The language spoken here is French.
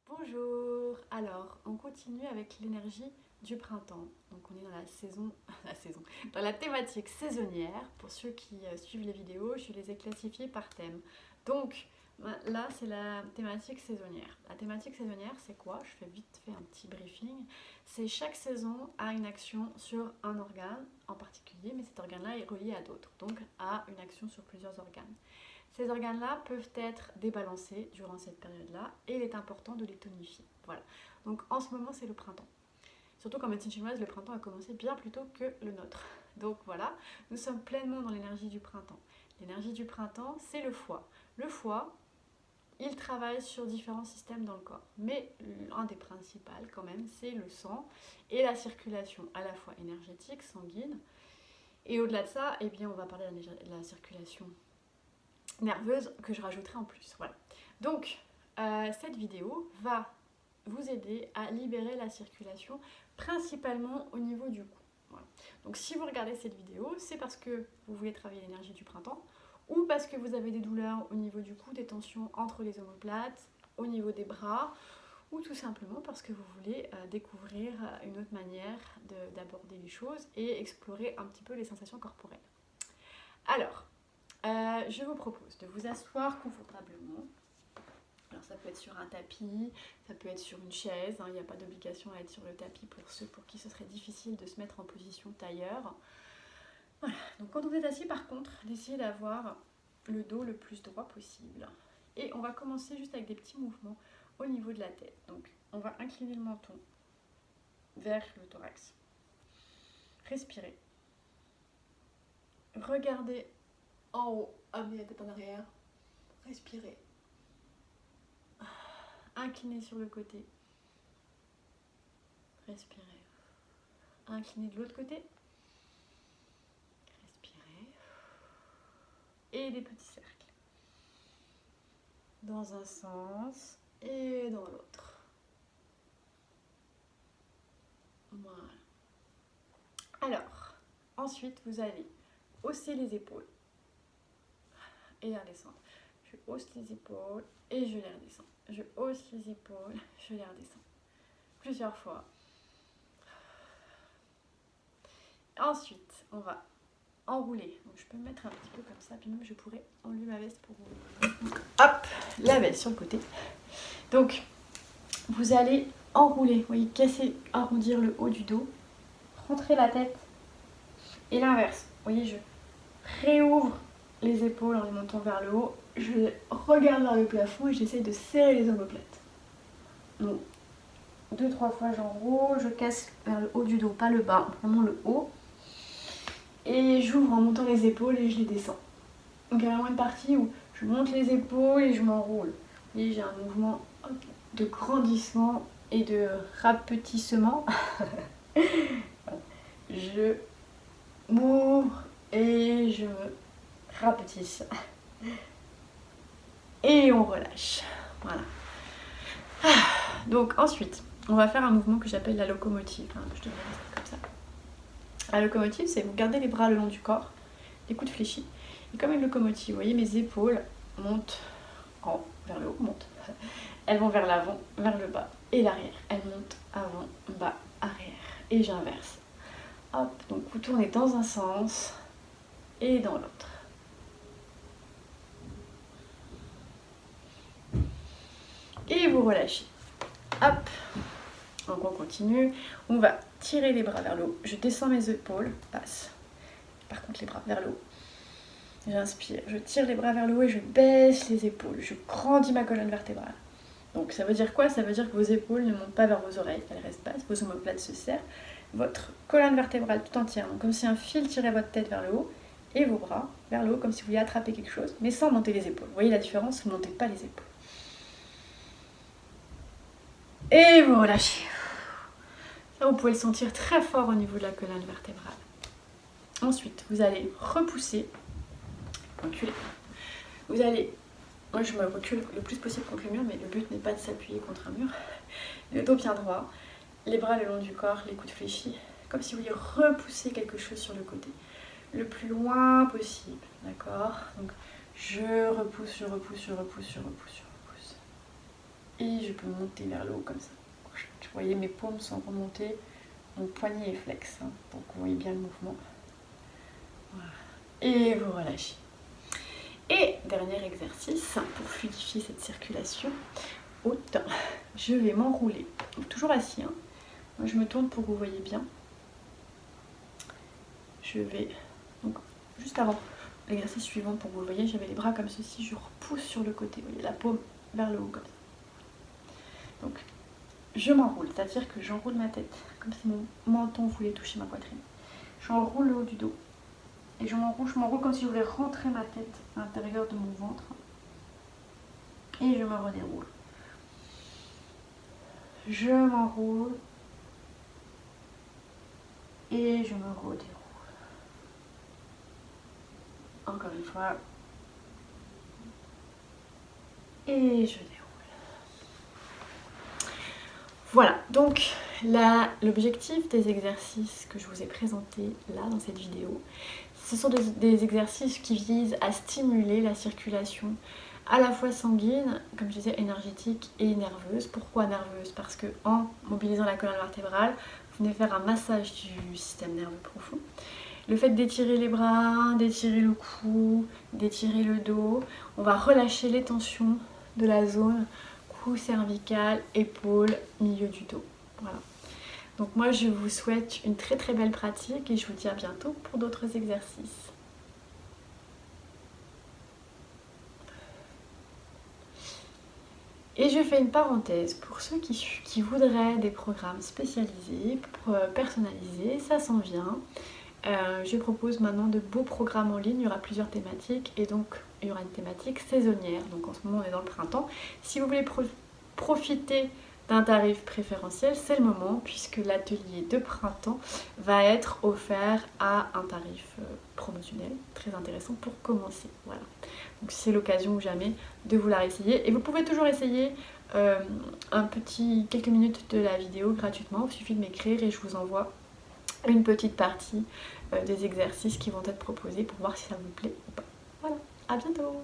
Bonjour, alors on continue avec l'énergie du printemps. Donc on est dans dans la thématique saisonnière. Pour ceux qui suivent les vidéos, je les ai classifiées par thème. Donc là c'est la thématique saisonnière. La thématique saisonnière c'est quoi? Je fais vite fait un petit briefing. C'est chaque saison a une action sur un organe en particulier, mais cet organe-là est relié à d'autres, donc a une action sur plusieurs organes. Ces organes-là peuvent être débalancés durant cette période-là et il est important de les tonifier. Voilà. Donc en ce moment, c'est le printemps. Surtout qu'en médecine chinoise, le printemps a commencé bien plus tôt que le nôtre. Donc voilà, nous sommes pleinement dans l'énergie du printemps. L'énergie du printemps, c'est le foie. Le foie, il travaille sur différents systèmes dans le corps. Mais un des principaux quand même, c'est le sang et la circulation à la fois énergétique, sanguine. Et au-delà de ça, eh bien, on va parler de la circulation nerveuse que je rajouterai en plus. Voilà. Donc, cette vidéo va vous aider à libérer la circulation, principalement au niveau du cou. Voilà. Donc, si vous regardez cette vidéo, c'est parce que vous voulez travailler l'énergie du printemps ou parce que vous avez des douleurs au niveau du cou, des tensions entre les omoplates, au niveau des bras, ou tout simplement parce que vous voulez découvrir une autre manière d'aborder les choses et explorer un petit peu les sensations corporelles. Alors, je vous propose de vous asseoir confortablement. Alors ça peut être sur un tapis, ça peut être sur une chaise, il n'y a pas d'obligation à être sur le tapis pour ceux pour qui ce serait difficile de se mettre en position tailleur. Voilà, donc quand vous êtes assis par contre, d'essayer d'avoir le dos le plus droit possible. Et on va commencer juste avec des petits mouvements au niveau de la tête. Donc on va incliner le menton vers le thorax. Respirez. Regardez en haut, amenez la tête en arrière. Respirez. Inclinez sur le côté. Respirez. Inclinez de l'autre côté. Respirez. Et des petits cercles. Dans un sens et dans l'autre. Voilà. Alors, ensuite, vous allez hausser les épaules et les redescendre. Je hausse les épaules et je les redescends. Je hausse les épaules, je les redescends. Plusieurs fois. Ensuite, on va enrouler. Donc je peux me mettre un petit peu comme ça, puis même je pourrais enlever ma veste pour vous. Hop, la veste sur le côté. Donc, vous allez enrouler, vous voyez, casser, arrondir le haut du dos, rentrer la tête et l'inverse. Vous voyez, je réouvre les épaules en les montant vers le haut, je regarde vers le plafond et j'essaye de serrer les omoplates. Donc, 2-3 fois j'enroule, je casse vers le haut du dos, pas le bas, vraiment le haut. Et j'ouvre en montant les épaules et je les descends. Donc il y a vraiment une partie où je monte les épaules et je m'enroule. Vous voyez, j'ai un mouvement de grandissement et de rapetissement. Je m'ouvre et je me rapetisse. Et on relâche. Voilà. Donc ensuite, on va faire un mouvement que j'appelle la locomotive. Je devrais rester comme ça. La locomotive, c'est vous gardez les bras le long du corps, les coudes fléchis. Et comme une locomotive, vous voyez, mes épaules montent vers le haut, montent. Elles vont vers l'avant, vers le bas et l'arrière. Elles montent avant, bas, arrière. Et j'inverse. Hop, donc vous tournez dans un sens et dans l'autre. Et vous relâchez. Hop. Donc on continue. On va tirer les bras vers le haut. Je descends mes épaules, passe. Par contre les bras vers le haut. J'inspire, je tire les bras vers le haut et je baisse les épaules. Je grandis ma colonne vertébrale. Donc ça veut dire quoi? Ça veut dire que vos épaules ne montent pas vers vos oreilles, elles restent basses, vos omoplates se serrent. Votre colonne vertébrale tout entière, donc comme si un fil tirait votre tête vers le haut et vos bras vers le haut comme si vous vouliez attraper quelque chose, mais sans monter les épaules. Vous voyez la différence? Vous ne montez pas les épaules. Et vous relâchez. Ça, vous pouvez le sentir très fort au niveau de la colonne vertébrale. Ensuite, vous allez repousser, reculer. Vous allez, moi je me recule le plus possible contre le mur, mais le but n'est pas de s'appuyer contre un mur. Le dos bien droit, les bras le long du corps, les coudes fléchis, comme si vous vouliez repousser quelque chose sur le côté, le plus loin possible, d'accord? Donc je repousse, je repousse, je repousse, je repousse, je repousse. et je peux monter vers le haut comme ça. Vous voyez, mes paumes sont remontées, mon poignet est flex, hein, donc vous voyez bien le mouvement. Voilà. Et vous relâchez. Et dernier exercice pour fluidifier cette circulation haute, je vais m'enrouler, toujours assis, hein. Moi, je me tourne pour que vous voyez bien. Je vais, donc juste avant l'exercice suivant, pour que vous le voyez, j'avais les bras comme ceci, je repousse sur le côté, vous voyez, la paume vers le haut comme ça. Donc je m'enroule, c'est-à-dire que j'enroule ma tête, comme si mon menton voulait toucher ma poitrine. J'enroule le haut du dos. Et je m'enroule comme si je voulais rentrer ma tête à l'intérieur de mon ventre. Et je me redéroule. Je m'enroule. Et je me redéroule. Encore une fois. Et je déroule. Voilà, donc là, l'objectif des exercices que je vous ai présentés là dans cette vidéo, ce sont des exercices qui visent à stimuler la circulation à la fois sanguine, comme je disais, énergétique et nerveuse. Pourquoi nerveuse? Parce que en mobilisant la colonne vertébrale, vous venez faire un massage du système nerveux profond. Le fait d'étirer les bras, d'étirer le cou, d'étirer le dos, on va relâcher les tensions de la zone cou cervical, épaule, milieu du dos. Voilà. Donc moi je vous souhaite une très très belle pratique et je vous dis à bientôt pour d'autres exercices. Et je fais une parenthèse pour ceux qui voudraient des programmes spécialisés, personnalisés, ça s'en vient. Je propose maintenant de beaux programmes en ligne, il y aura plusieurs thématiques et donc il y aura une thématique saisonnière. Donc en ce moment on est dans le printemps. Si vous voulez profiter d'un tarif préférentiel, c'est le moment puisque l'atelier de printemps va être offert à un tarif promotionnel, très intéressant pour commencer. Voilà. Donc c'est l'occasion ou jamais de vouloir essayer. Et vous pouvez toujours essayer quelques minutes de la vidéo gratuitement. Il suffit de m'écrire et je vous envoie une petite partie des exercices qui vont être proposés pour voir si ça vous plaît ou pas. Voilà, à bientôt!